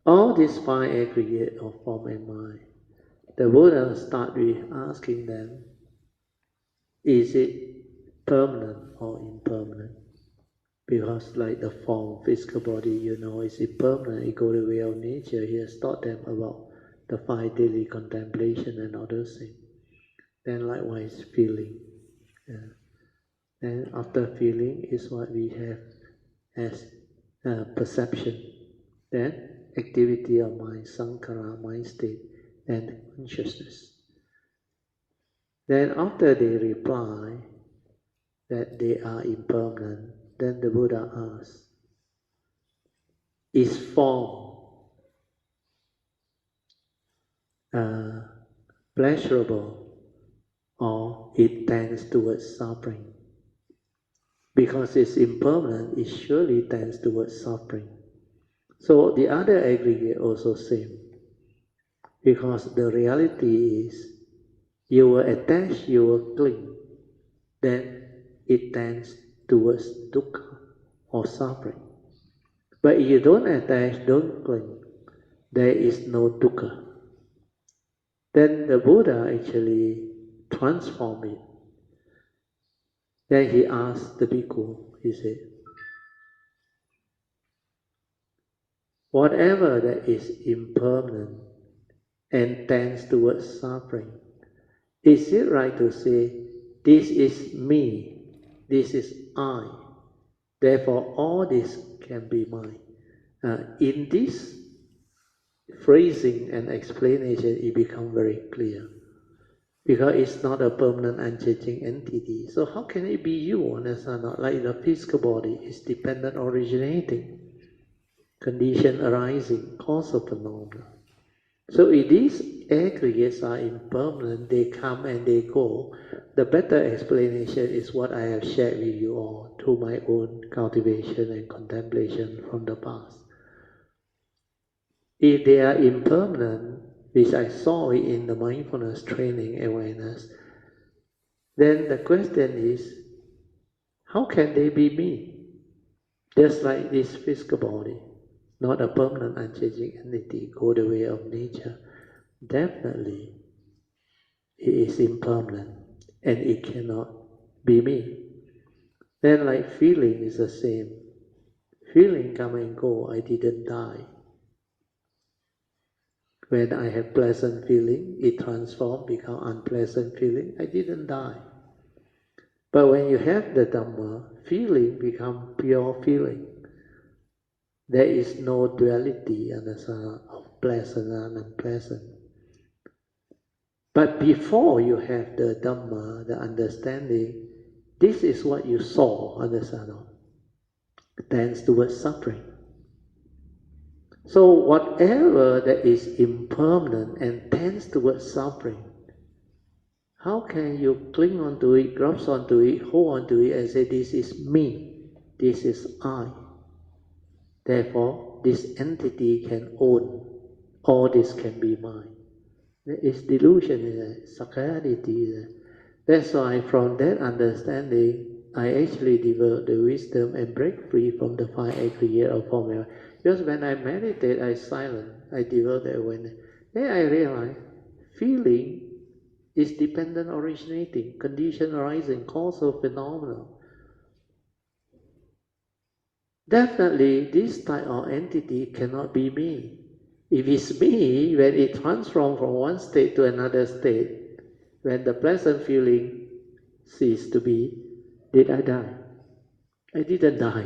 All these five aggregate of form and mind, the Buddha start with asking them, is it permanent or impermanent? Because like the form, physical body, is impermanent, it goes the way of nature. He has taught them about the five daily contemplation and other things. Then likewise feeling. Yeah. Then after feeling is what we have as perception. Then activity of mind, sankhara, mind state, and consciousness. Then after they reply that they are impermanent, then the Buddha asks, is form pleasurable or it tends towards suffering? Because it's impermanent, it surely tends towards suffering. So the other aggregate also same. Because the reality is, you will attach, you will cling, then it tends towards dukkha or suffering. But if you don't attach, don't cling, there is no dukkha. Then the Buddha actually transformed it. Then he asked the bhikkhu, he said, whatever that is impermanent and tends towards suffering, is it right to say, this is me, this is I, therefore all this can be mine? In this phrasing and explanation, it becomes very clear. Because it's not a permanent unchanging entity. So how can it be you? Understand? Not like the physical body is dependent originating, condition arising, cause of phenomena. So if these aggregates are impermanent, they come and they go, the better explanation is what I have shared with you all through my own cultivation and contemplation from the past. If they are impermanent, which I saw in the mindfulness training awareness, then the question is, how can they be me? Just like this physical body, not a permanent unchanging entity, go the way of nature. Definitely, it is impermanent and it cannot be me. Then like feeling is the same. Feeling come and go, I didn't die. When I have pleasant feeling, it transforms, become unpleasant feeling, I didn't die. But when you have the Dhamma, feeling become pure feeling. There is no duality of pleasant and unpleasant. But before you have the Dhamma, the understanding, this is what you saw, understand? Tends towards suffering. So whatever that is impermanent and tends towards suffering, how can you cling onto it, grasp onto it, hold onto it and say, this is me, this is I. Therefore, this entity can own, all this can be mine. There is delusion in it, sakkayaditthi. That's why from that understanding, I actually develop the wisdom and break free from the five aggregate of formula. Because when I meditate, I silent, I develop the awareness. Then I realize, feeling is dependent originating, condition arising, causal phenomena. Definitely, this type of entity cannot be me. If it's me, when it transforms from one state to another state, when the pleasant feeling ceased to be, did I die? I didn't die.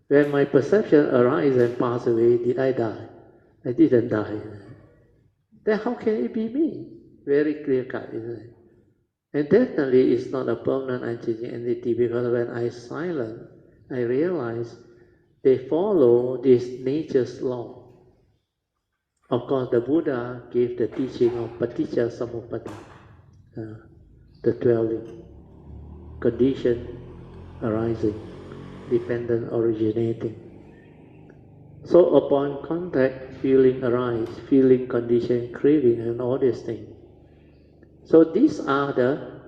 When my perception arises and passes away, did I die? I didn't die. Then how can it be me? Very clear cut, isn't it? And definitely it's not a permanent unchanging entity, because when I silent, I realize they follow this nature's law. Of course, the Buddha gave the teaching of Paṭicca Samuppada, the 12 condition arising, dependent originating. So upon contact, feeling arise, feeling, condition, craving, and all these things. So these are the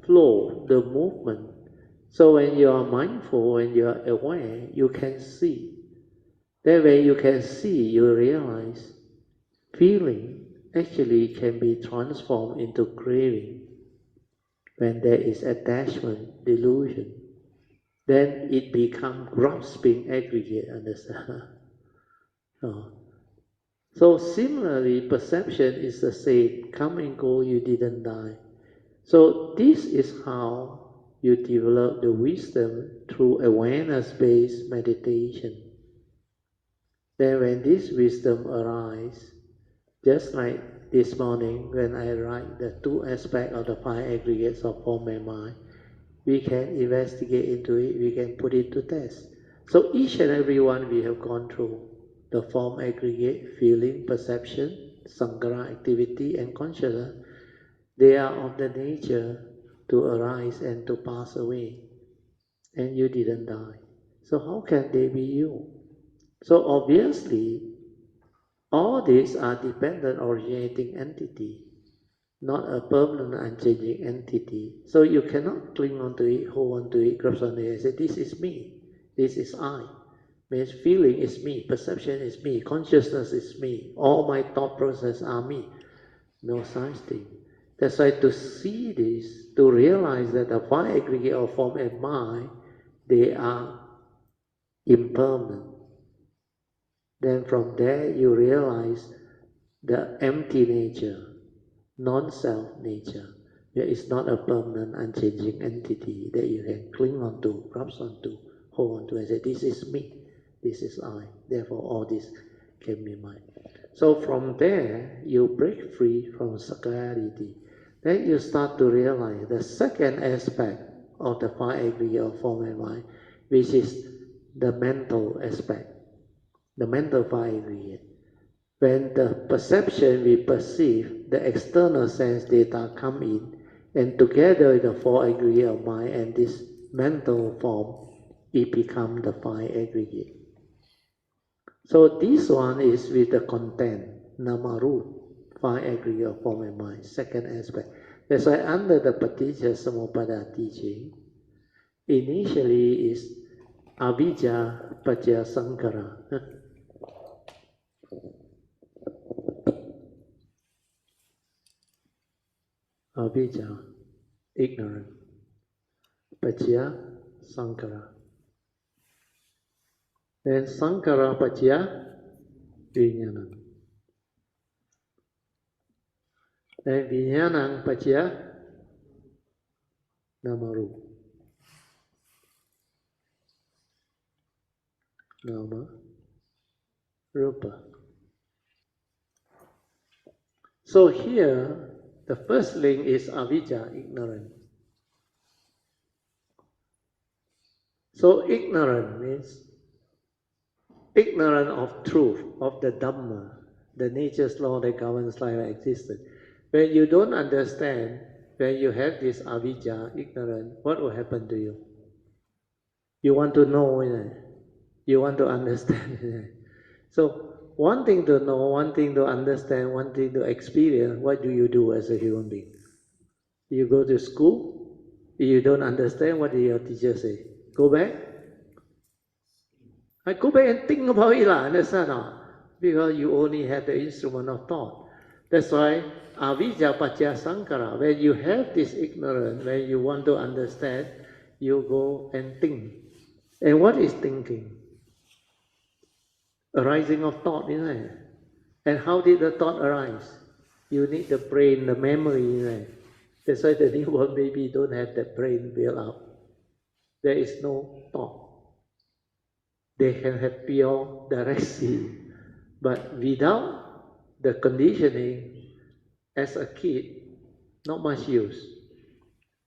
flow, the movement. So when you are mindful, when you are aware, you can see That way you can see, you realize, feeling actually can be transformed into craving. When there is attachment, delusion, then it becomes grasping aggregate, understand? Oh. So similarly, perception is the same. Come and go, you didn't die. So this is how you develop the wisdom through awareness-based meditation. Then when this wisdom arises, just like this morning when I write the two aspects of the five aggregates of form and mind, we can investigate into it, we can put it to test. So each and every one we have gone through, the form aggregate, feeling, perception, sankhara, activity and consciousness, they are of the nature to arise and to pass away. And you didn't die. So how can they be you? So obviously, all these are dependent originating entity, not a permanent unchanging entity. So you cannot cling onto it, hold on to it, grasp onto it and say, this is me, this is I. Means feeling is me, perception is me, consciousness is me, all my thought process are me. No such thing. That's why to see this, to realize that the five aggregate of form and mind, they are impermanent. Then from there you realize the empty nature, non-self nature. There is not a permanent, unchanging entity that you can cling onto, grasp onto, hold onto and say, this is me, this is I, therefore all this can be mine. So from there, you break free from sakkayaditthi. Then you start to realize the second aspect of the five aggregate of form and mind, which is the mental aspect, the mental five aggregate. When the perception we perceive, the external sense data come in, and together with the four aggregate of mind and this mental form, it becomes the five aggregate. So this one is with the content, namaru, five aggregate of form and mind, second aspect. That's why under the Paṭicca Samuppada teaching, initially is avijja paccaya sankhara. Avijja, ignorant. Paccaya sankhara. Then sankhara paccaya vijnana. Then vijnana paccaya namaru. Nama, rupa. So here, the first link is avijja, ignorant. So ignorant means ignorant of truth, of the Dhamma, the nature's law that governs life and existence. When you don't understand, when you have this avijja, ignorant, what will happen to you? You want to know, you want to understand. So one thing to know, one thing to understand, one thing to experience, what do you do as a human being? You go to school, you don't understand, what did your teacher say? Go back? I go back and think about it, understand? Because you only have the instrument of thought. That's why avijja paccaya sankhara, when you have this ignorance, when you want to understand, you go and think. And what is thinking? Arising of thought, isn't it? And how did the thought arise? You need the brain, the memory, isn't it? That's why the newborn baby don't have the brain built up. There is no thought. They can have pure direct seeing. But without the conditioning, as a kid, not much use.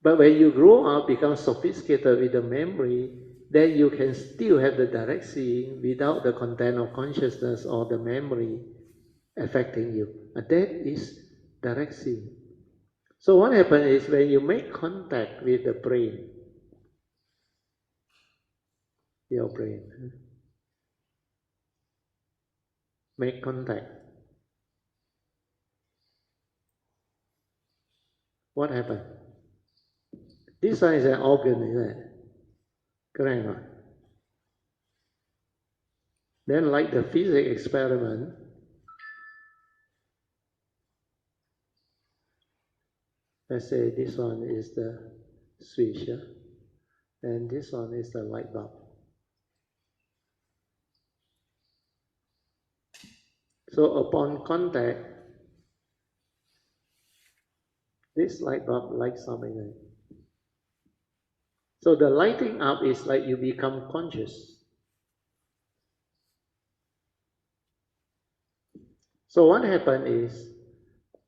But when you grow up, become sophisticated with the memory, then you can still have the direct seeing without the content of consciousness or the memory affecting you. And that is direct seeing. So what happens is when you make contact with the brain, your brain, make contact. What happens? This one is an organ, isn't it? Correct or not? Then like the physics experiment, let's say this one is the switch, and this one is the light bulb. So upon contact, this light bulb lights up again. So the lighting up is like you become conscious. So what happens is,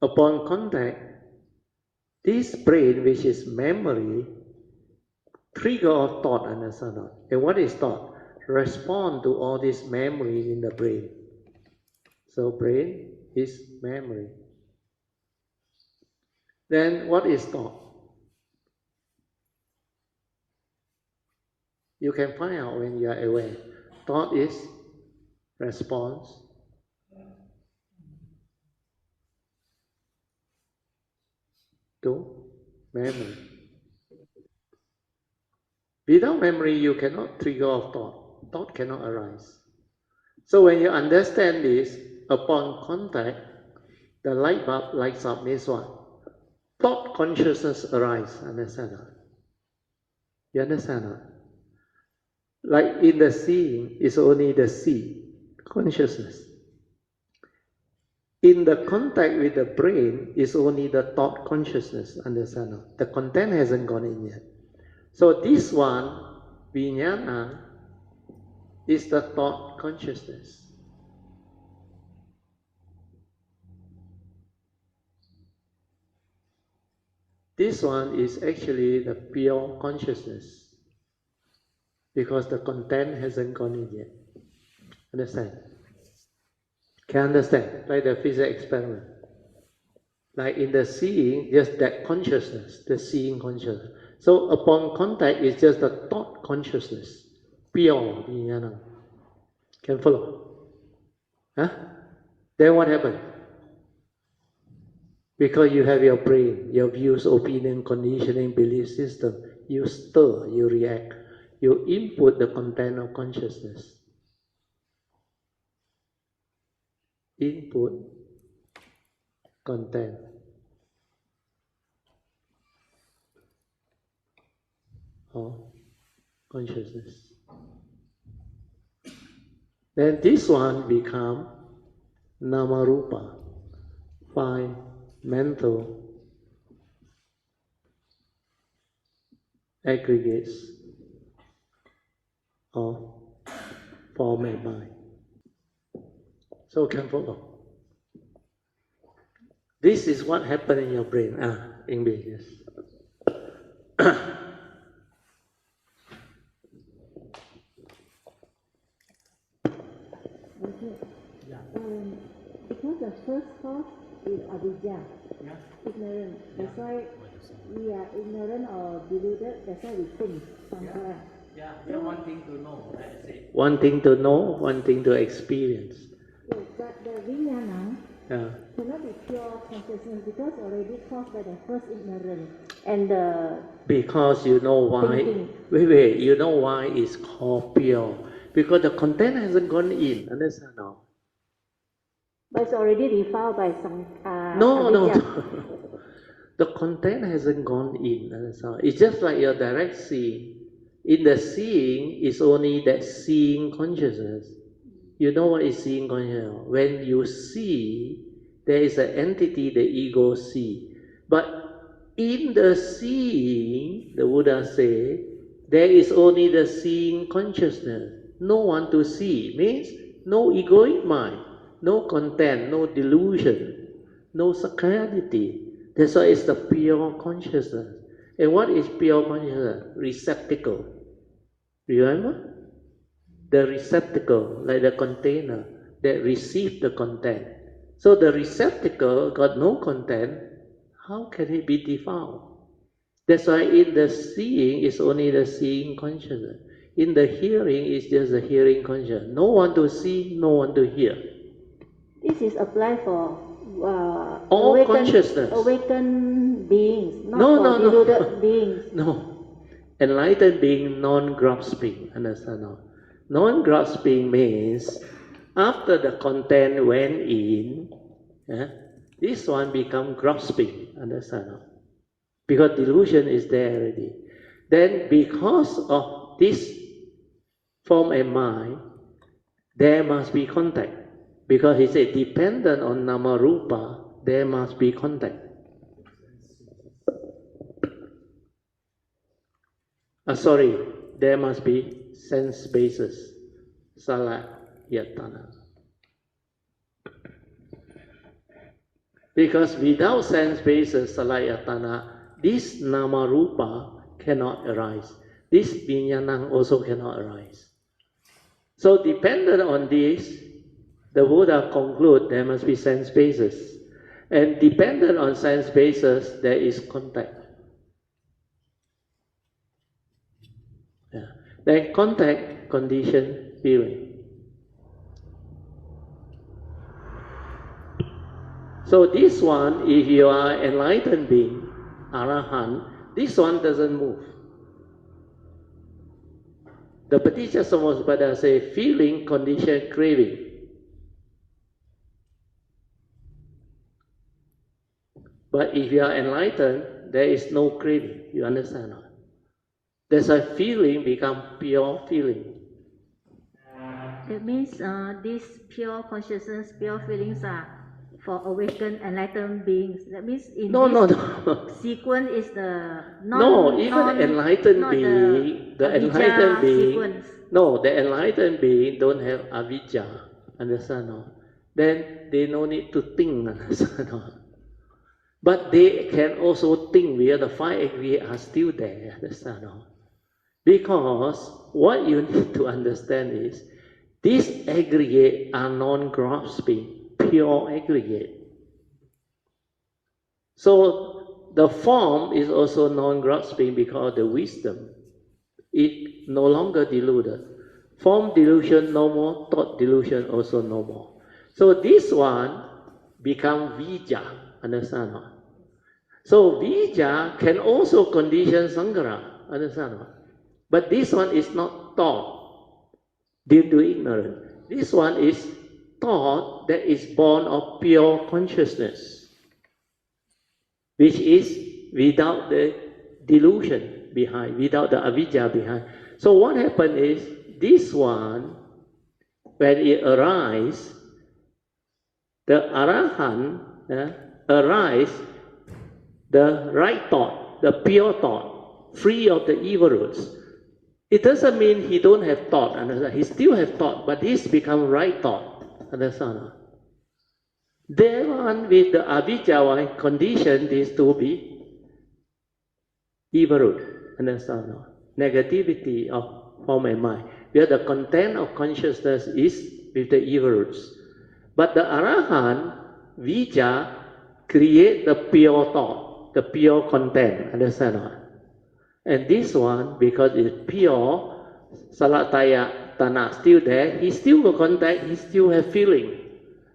upon contact, this brain, which is memory, trigger of thought, understand not? And what is thought? Respond to all this memory in the brain. So brain is memory. Then what is thought? You can find out when you are aware. Thought is response to memory. Without memory, you cannot trigger off thought. Thought cannot arise. So when you understand this, upon contact, the light bulb lights up means what? Thought consciousness arise. Understand that? You understand that? Like in the seeing, it's only the see, consciousness. In the contact with the brain, is only the thought consciousness. Understand that? The content hasn't gone in yet. So this one, vijnana, is the thought consciousness. This one is actually the pure consciousness, because the content hasn't gone in yet. Understand? Can understand? Like the physics experiment. Like in the seeing, just that consciousness, the seeing consciousness. So upon contact, it's just the thought consciousness, pure vijnana. Can follow? Huh? Then what happened? Because you have your brain, your views, opinion, conditioning, belief system, you stir, you react, you input the content of consciousness. Input, content. Of consciousness. Then this one become Namarupa, 5 mental aggregates of form and mind. So can follow. This is what happened in your brain. English, yes. Because the first cause is avidya, ignorance. That's why we are ignorant or deluded. That's why we think. Yeah, you're wanting to know. Wanting to know, wanting to experience. Yes, but the vijnana cannot be pure consciousness because already caused by the first ignorance and the. Because you know why. Thinking. Wait. You know why it's called pure? Because the content hasn't gone in. Understand now? But it's already defiled by some. No. The content hasn't gone in. Understand? It's just like your direct seeing. In the seeing, it's only that seeing consciousness. You know what is seeing consciousness? When you see, there is an entity the ego see. But in the seeing, the Buddha say, there is only the seeing consciousness. No one to see. Means no egoic mind, no content, no delusion, no saccharity. That's why it's the pure consciousness. And what is pure consciousness? Receptacle. Remember? The receptacle, like the container that receives the content. So the receptacle got no content, how can it be defiled? That's why in the seeing, it's only the seeing consciousness. In the hearing, it's just the hearing consciousness. No one to see, no one to hear. This is applied for all consciousness. Awakened beings, not for deluded beings. No. Enlightened being, non-grasping. Understand now? Non-grasping means after the content went in, this one become grasping, understand? Because delusion is there already. Then because of this form and mind, there must be contact. Because he said dependent on nama rupa, there must be contact. Sorry, there must be sense basis. Salayatana. Because without sense basis, salayatana, this nama rupa cannot arise. This vinyanang also cannot arise. So dependent on this, the Buddha conclude there must be sense basis. And dependent on sense basis, there is contact. Then contact, condition, feeling. So this one, if you are enlightened being, Arahant, this one doesn't move. The Paṭicca Samuppada say feeling, condition, craving. But if you are enlightened, there is no craving. You understand? That's why feeling become pure feeling. It means these pure consciousness, pure feelings are for awakened, enlightened beings. That means in this sequence is the enlightened being, the enlightened being, sequence. No, the enlightened being don't have avijja, understand? No? Then they no need to think, understand? No? But they can also think where the five aggregate are still there, understand? No? Because what you need to understand is, these aggregate are non-grasping, pure aggregate. So the form is also non-grasping because the wisdom is no longer deluded. Form delusion no more, thought delusion also no more. So this one become vijja, understand? So vijja can also condition sankhara, understand? But this one is not thought due to ignorance. This one is thought that is born of pure consciousness, which is without the delusion behind, without the avijja behind. So what happened is, this one, when it arises, the Arahant arise the right thought, the pure thought, free of the evil roots. It doesn't mean he don't have thought, understand? He still have thought, but this become right thought, understand? Then on with the avijja one condition this to be evil root, understand? Negativity of form and mind, where the content of consciousness is with the evil roots. But the Arahant, vijja, create the pure thought, the pure content, understand? And this one, because it's pure, salayatana still there, he still will contact, he still have feeling.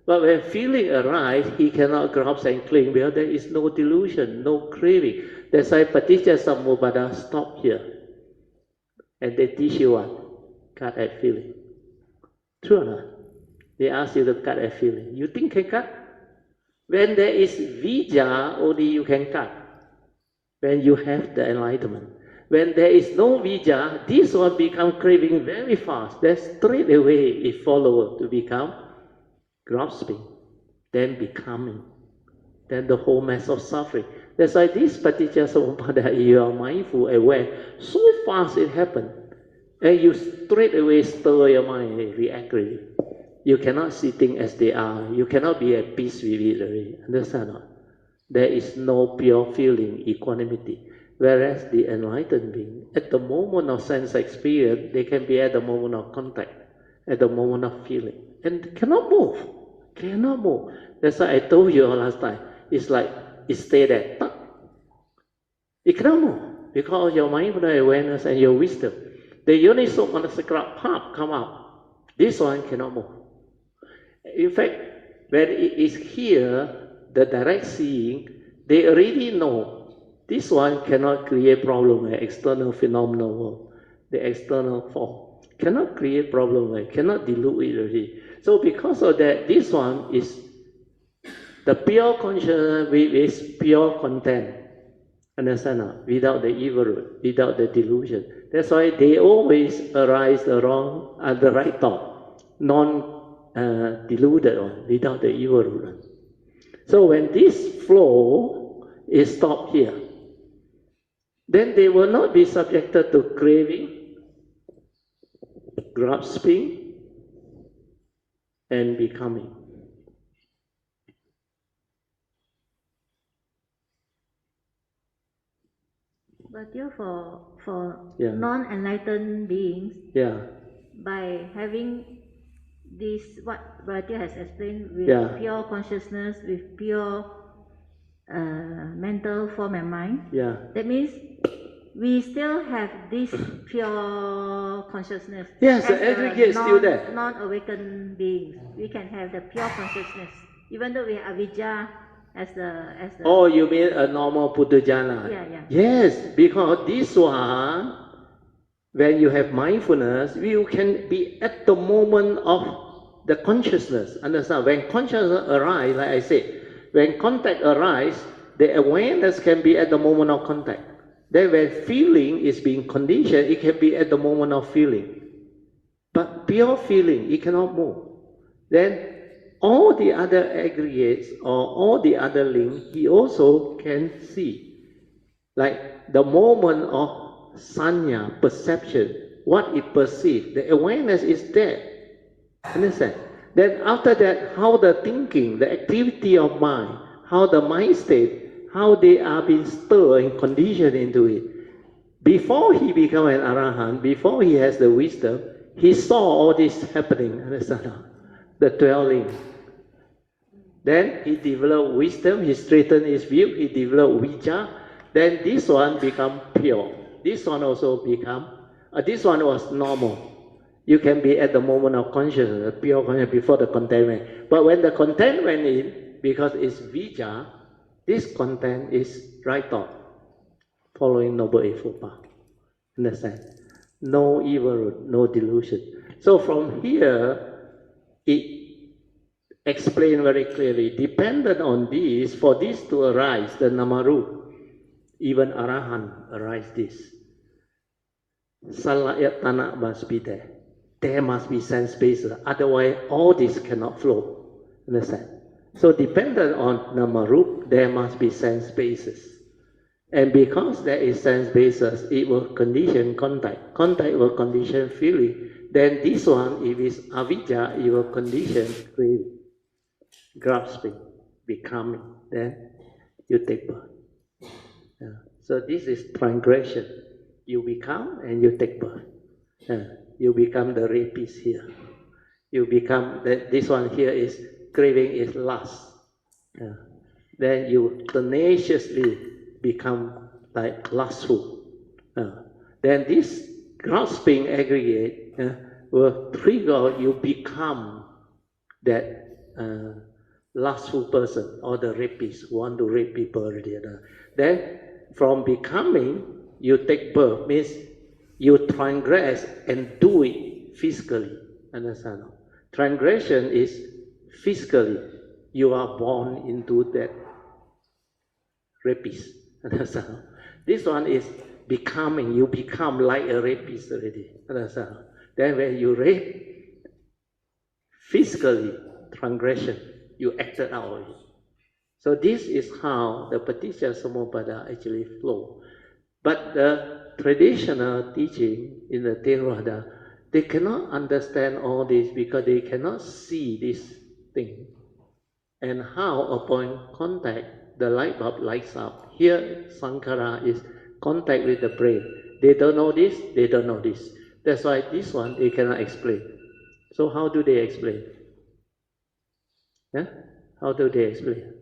But when feeling arises, he cannot grasp and cling because there is no delusion, no craving. That's why Paṭicca Samuppada stop here. And they teach you what? Cut at feeling. True or not? They ask you to cut at feeling. You think can cut? When there is vijja, only you can cut. When you have the enlightenment. When there is no vijja, this one become craving very fast. Then straight away it follows to become grasping, then becoming, then the whole mass of suffering. That's why this Paṭicca Samuppada, you are mindful, aware, so fast it happens. And you straight away stir your mind and react really. You cannot see things as they are. You cannot be at peace with it already. Understand or not? There is no pure feeling, equanimity. Whereas the enlightened being, at the moment of sense experience, they can be at the moment of contact, at the moment of feeling. And cannot move. Cannot move. That's why I told you last time. It's like it stay there. It cannot move because of your mindfulness awareness and your wisdom. The Yoniso Manasikara path come up. This one cannot move. In fact, when it is here, the direct seeing, they already know this one cannot create problem in external phenomenal world, the external form. cannot create problem, right? Cannot dilute it already. So because of that, this one is the pure consciousness with pure content. Understand? Without the evil root, without the delusion. That's why they always arise the right thought, non-deluded one, without the evil root. So when this flow is stopped here, then they will not be subjected to craving, grasping, and becoming. But for non-enlightened beings, by having this, what Brother has explained, with pure consciousness, with pure mental form and mind, that means we still have this pure consciousness. Yes, the aggregate is still there. Non-awakened beings, we can have the pure consciousness, even though we have avijja as the. Oh, you mean a normal puthujjana? Yeah. Yes, because this one, when you have mindfulness, you can be at the moment of the consciousness. Understand? When consciousness arises, like I said, when contact arises, the awareness can be at the moment of contact. Then when feeling is being conditioned, it can be at the moment of feeling. But pure feeling, it cannot move. Then all the other aggregates or all the other links, he also can see. Like the moment of sanya, perception, what it perceives, the awareness is there. Understand? Then after that, how the thinking, the activity of mind, how the mind state, how they are being stirred and conditioned into it. Before he become an arahant, before he has the wisdom, he saw all this happening. Understand? The 12 links. Then he developed wisdom, he straightened his view, he developed vijja. Then this one become pure. This one also become, this one was normal. You can be at the moment of consciousness, pure consciousness, before the content went. But when the content went in, because it's vijja, this content is right thought, following Noble Eightfold Path. Understand? No evil root, no delusion. So from here, it explained very clearly, dependent on this, for this to arise, the namarup, even arahant arise this. Salayatana must be there. There must be sense basis. Otherwise, all this cannot flow. Understand? So dependent on namarup, there must be sense basis. And because there is sense basis, it will condition contact. Contact will condition feeling. Then this one, if it's avijja, it will condition craving, grasping, becoming. Then you take birth. So this is transgression. You become and you take birth. You become the rapist here. You become, this one here is, craving is lust. Then you tenaciously become like lustful. Then this grasping aggregate will trigger you become that lustful person or the rapist who want to rape people already. Then from becoming, you take birth, means you transgress and do it physically. Understand? Transgression is physically. You are born into that rapist. Understand? This one is becoming. You become like a rapist already. Understand? Then when you rape, physically, transgression, you acted out of it. So this is how the Paṭicca Samuppada actually flow. But the traditional teaching in the Theravada, they cannot understand all this because they cannot see this thing. And how upon contact, the light bulb lights up. Here, Sankara is contact with the brain. They don't know this, they don't know this. That's why this one they cannot explain. So how do they explain? How do they explain?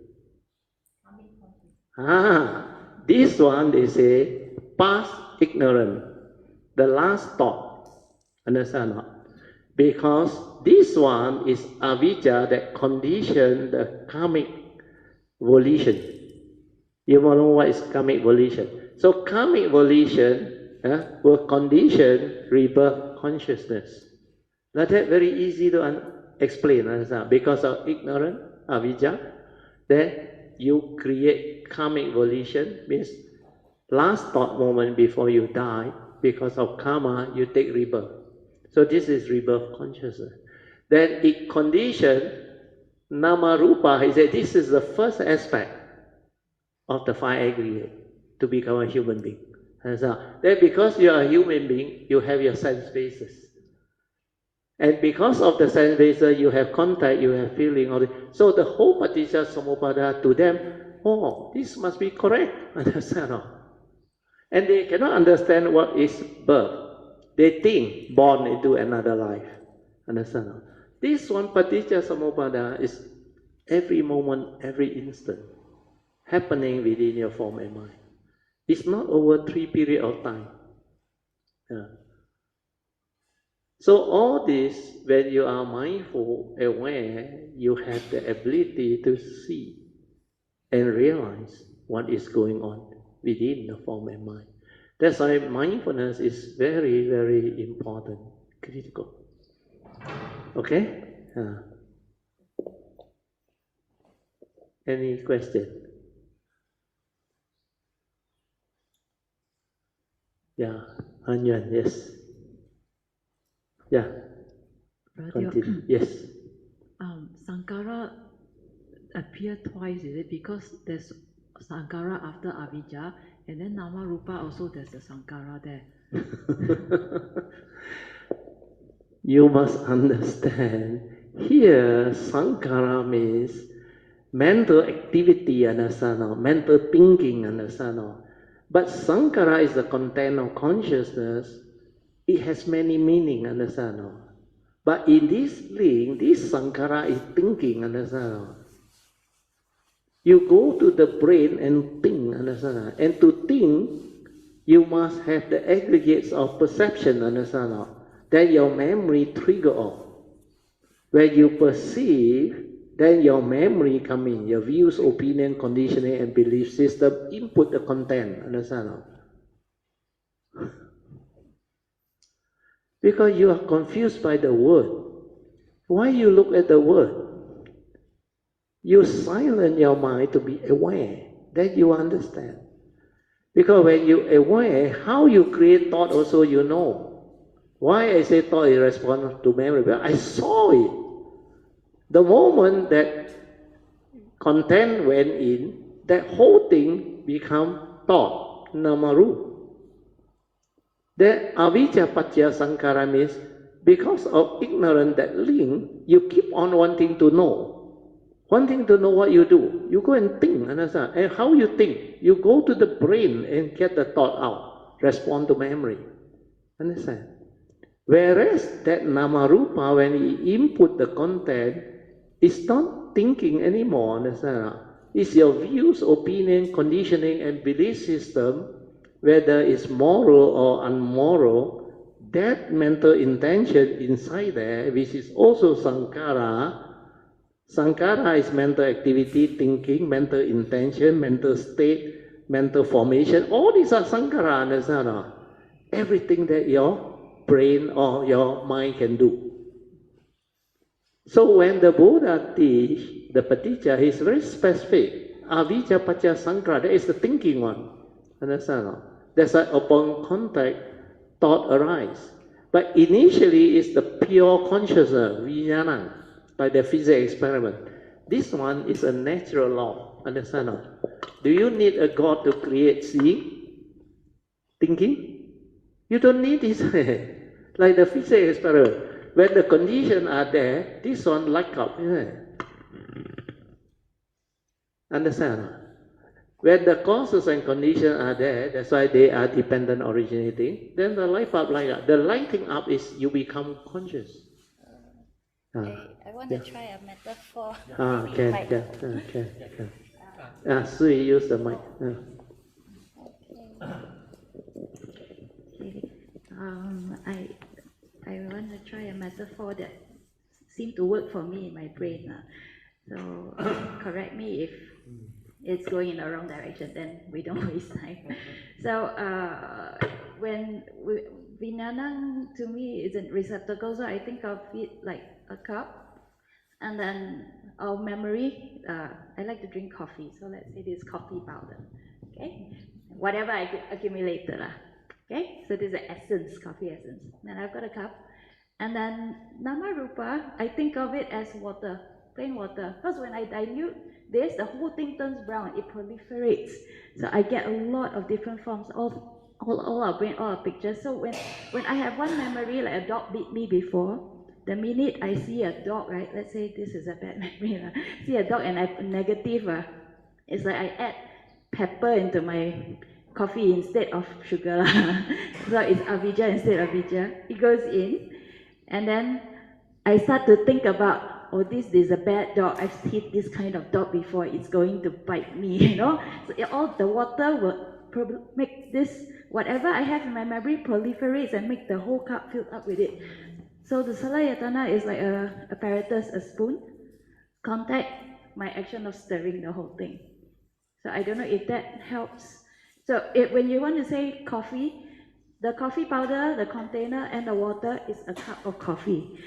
This one they say, past ignorance, the last thought. Understand not? Because this one is avijja that condition the karmic volition. You want to know what is karmic volition? So karmic volition will condition rebirth consciousness. That's very easy to explain, because of ignorance, avijja, then you create karmic volition, means last thought moment before you die, because of karma, you take rebirth. So this is rebirth consciousness. Then it conditions nama rupa. He said this is the first aspect of the five aggregate to become a human being. Then because you are a human being, you have your sense bases. And because of the sense bases, you have contact, you have feeling. So the whole Paṭicca Samuppada to them, oh, this must be correct. Understand? And they cannot understand what is birth. They think born into another life. Understand? This one Paṭicca Samuppada is every moment, every instant, happening within your form and mind. It's not over 3 periods of time. So all this, when you are mindful, aware, you have the ability to see and realize what is going on within the form and mind. That's why mindfulness is very, very important, critical. Okay? Any question? Yeah, Anyan, yes. Yeah. Continue. Yes. Sankara appear twice, is it? Because there's Sankara after avijja, and then nama rupa also there's a Sankara there. You must understand, here Sankara means mental activity, understand, mental thinking, understand. But Sankara is the content of consciousness. It has many meaning, understand. But in this link, this Sankara is thinking, understand. You go to the brain and think, understand. And to think, you must have the aggregates of perception, understand. Then your memory trigger off. When you perceive, then your memory come in, your views, opinion, conditioning, and belief system input the content, understand? Because you are confused by the word. Why you look at the word? You silence your mind to be aware, then you understand. Because when you aware, how you create thought also you know. Why I say thought is response to memory? Because I saw it. The moment that content went in, that whole thing become thought, namaru. Then avijja paccaya sankara means because of ignorance, that link, you keep on wanting to know. Wanting to know what you do. You go and think, understand? And how you think? You go to the brain and get the thought out. Respond to memory. Understand? Whereas that namarupa, when you input the content, it's not thinking anymore, understand? It's your views, opinion, conditioning, and belief system, whether it's moral or unmoral, that mental intention inside there, which is also sankara. Sankara is mental activity, thinking, mental intention, mental state, mental formation. All these are sankara, understand? Everything that your brain or your mind can do. So when the Buddha teach the Paṭicca, he's very specific. Avijja paccaya sankara, that is the thinking one. Understand? That's why upon contact, thought arise. But initially it's the pure consciousness, vijnana, by the physics experiment. This one is a natural law. Understand? Do you need a God to create seeing? Thinking? You don't need this. Like the physics experiment. When the conditions are there, this one light up. Understand? When the causes and conditions are there, that's why they are dependent originating, then the light up light up. The lighting up is you become conscious. I want to try a metaphor. Okay. Sui, use the mic. I want to try a metaphor that seemed to work for me in my brain. So correct me if it's going in the wrong direction, then we don't waste time. So when Vijnana to me is a receptacle, so I think of it like a cup. And then our memory, I like to drink coffee, so let's say this coffee powder, okay? Whatever I accumulated, okay? So this is the essence, coffee essence. Then I've got a cup. And then Nama Rupa, I think of it as water, plain water. Because when I dilute this, the whole thing turns brown, it proliferates. So I get a lot of different forms, all our brain, all our pictures. So when I have one memory, like a dog beat me before, the minute I see a dog, right, let's say this is a bad memory, see a dog and I'm negative, it's like I add pepper into my coffee instead of sugar. So it's avijja instead of vijja. It goes in, and then I start to think about, oh, this is a bad dog. I've seen this kind of dog before. It's going to bite me, you know. So all the water will make this, whatever I have in my memory, proliferates and make the whole cup filled up with it. So the salayatana is like a apparatus, a spoon. Contact, my action of stirring the whole thing. So I don't know if that helps. So when you want to say coffee, the coffee powder, the container, and the water is a cup of coffee.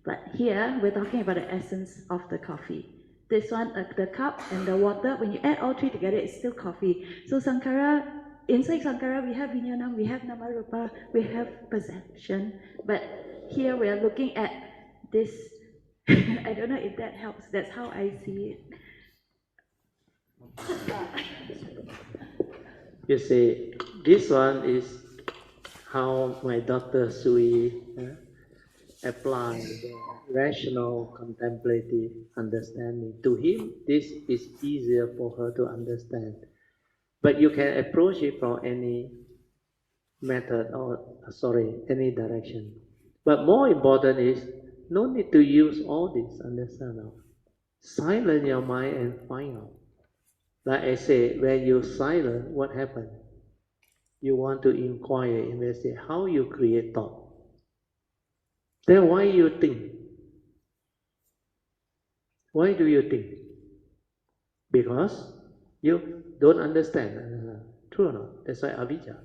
But here, we're talking about the essence of the coffee. This one, the cup and the water, when you add all three together, it's still coffee. So Sankara, inside Sankara, we have Vijnana, we have Namarupa, we have perception. But here we are looking at this. I don't know if that helps. That's how I see it. You see, this one is how my daughter Sui applied the rational contemplative understanding. To him, this is easier for her to understand. But you can approach it from any method any direction. But more important is, no need to use all this, understand now. Silence your mind and find out. Like I say, when you silent, what happens? You want to inquire, investigate how you create thought. Then why you think? Why do you think? Because you don't understand. True or not? That's why avijja.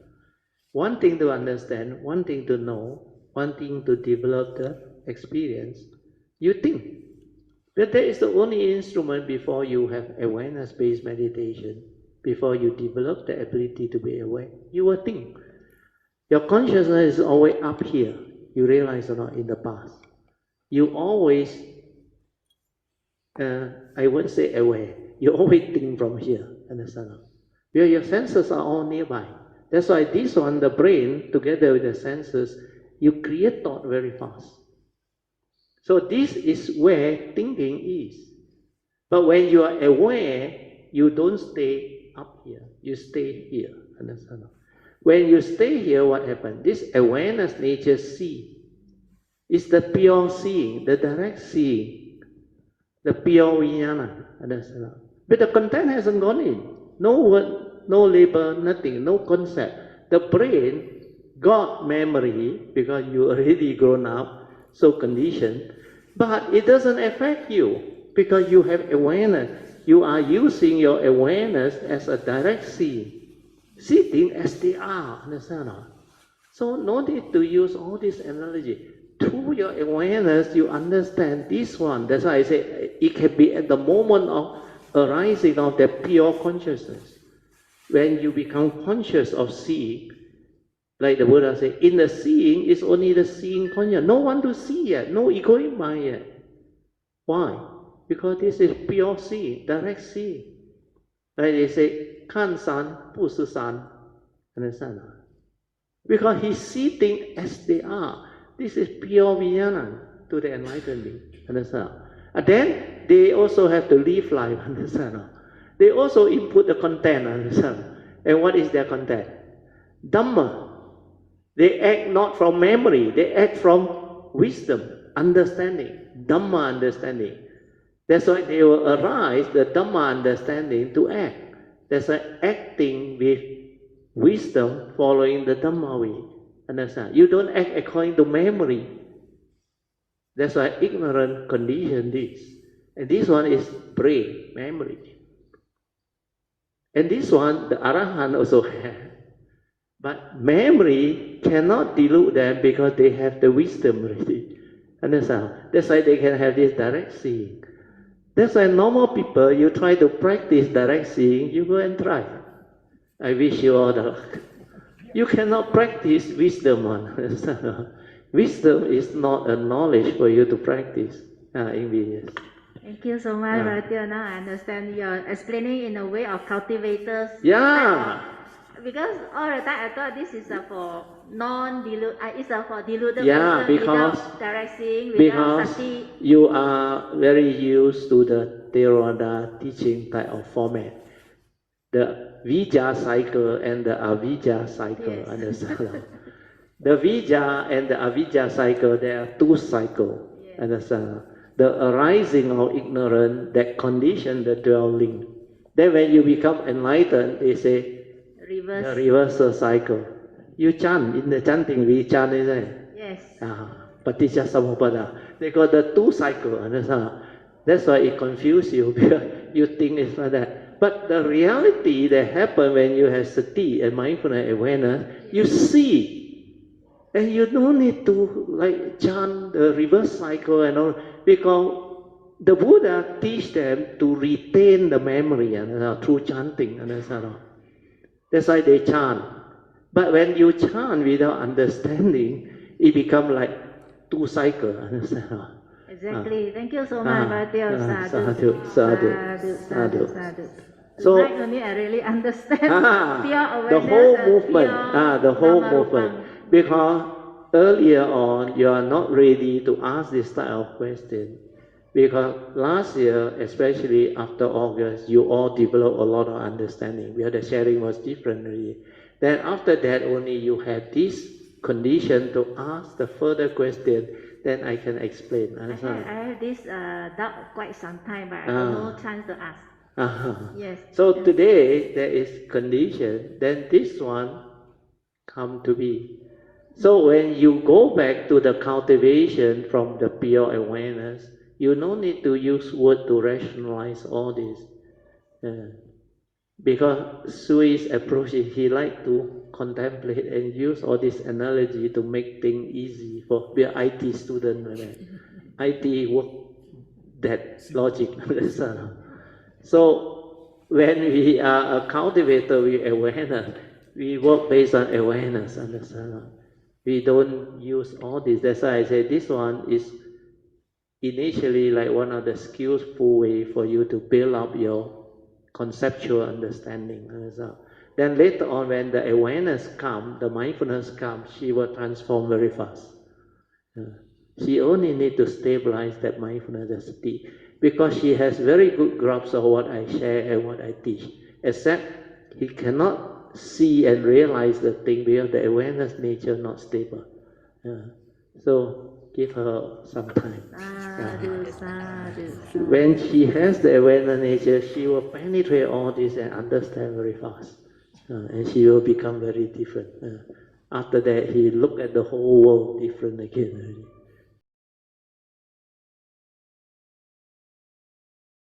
One thing to understand, one thing to know, one thing to develop the experience, you think. But that is the only instrument before you have awareness-based meditation, before you develop the ability to be aware. You will think. Your consciousness is always up here. You realize or not in the past. You always, I won't say aware, you always think from here, understand? Because your senses are all nearby. That's why this one, the brain, together with the senses, you create thought very fast. So this is where thinking is. But when you are aware, you don't stay up here. You stay here. Understand? When you stay here, what happens? This awareness nature see. It's the pure seeing, the direct seeing, the pure vijnana. Understand? But the content hasn't gone in. No word, no label, nothing, no concept. The brain got memory because you already grown up, so conditioned, but it doesn't affect you because you have awareness. You are using your awareness as a direct seeing, sitting as they are, understand? So no need to use all this analogy. Through your awareness, you understand this one. That's why I say it can be at the moment of arising of the pure consciousness. When you become conscious of seeing, like the Buddha said, in the seeing is only the seeing conscious. No one to see yet, no egoic mind yet. Why? Because this is pure seeing, direct seeing. Like they say, 看山不是山. Understand? Because he's seeing as they are. This is pure vijnana to the enlightened being. Understand? And then they also have to live life. Understand? They also input the content. Understand? And what is their content? Dhamma. They act not from memory, they act from wisdom, understanding, Dhamma understanding. That's why they will arise the Dhamma understanding to act. That's why acting with wisdom, following the Dhamma way. Understand? You don't act according to memory. That's why ignorant condition this. And this one is brain, memory. And this one, the Arahant also has. But memory cannot delude them because they have the wisdom already. Understand? That's why they can have this direct seeing. That's why normal people, you try to practice direct seeing, you go and try. I wish you all the luck. You cannot practice wisdom on. Wisdom is not a knowledge for you to practice. Yes. Thank you so much, Brother. Now I understand you're explaining in a way of cultivators. Yeah. Because all the time I thought this is for non-deluded, it's for deluded Yeah, person because, without direct seeing, without because sati. you are very used to the Theravada teaching type of format. The Vijja cycle and the Avijja cycle. Yes. Understand? The Vijja and the Avijja cycle, there are two cycles. Yes. Understand? The arising of ignorance that condition the dwelling. Then when you become enlightened, they say, Reverse. the reversal cycle. You chant, in the chanting we chant, isn't it? Yes. Paṭicca Samuppada. They got the two cycle, understand? That's why it confuses you because you think it's like that. But the reality that happens when you have sati and mindfulness awareness, you see. And you don't need to like chant the reverse cycle and all, because the Buddha teach them to retain the memory through chanting. That's why they chant. But when you chant without understanding, it becomes like two cycles. Exactly. Thank you so much, Brother. Sadhu, sadhu, sadhu. So tonight I really understand pure awareness, the whole movement, the whole Nama movement. Rupam. Because earlier on, you are not ready to ask this type of question. Because last year, especially after August, you all developed a lot of understanding, where the sharing was different really. Then after that, only you have this condition to ask the further question, then I can explain. I have this doubt quite some time, but I have no chance to ask. Yes. So today, there is condition, then this one come to be. So when you go back to the cultivation from the pure awareness, you no need to use word to rationalize all this. Because Sui's approach is he like to contemplate and use all this analogy to make things easy for the IT student. IT work that logic. So when we are a cultivator with awareness, we work based on awareness. Understand? We don't use all this. That's why I say this one is initially like one of the skillful way for you to build up your conceptual understanding. Then later on, when the awareness comes, the mindfulness comes, she will transform very fast. She only need to stabilize that mindfulness sati, because she has very good grasp of what I share and what I teach. Except he cannot see and realize the thing because the awareness nature not stable. So give her some time. When she has the awareness nature, she will penetrate all this and understand very fast. And she will become very different. After that, he look at the whole world different again.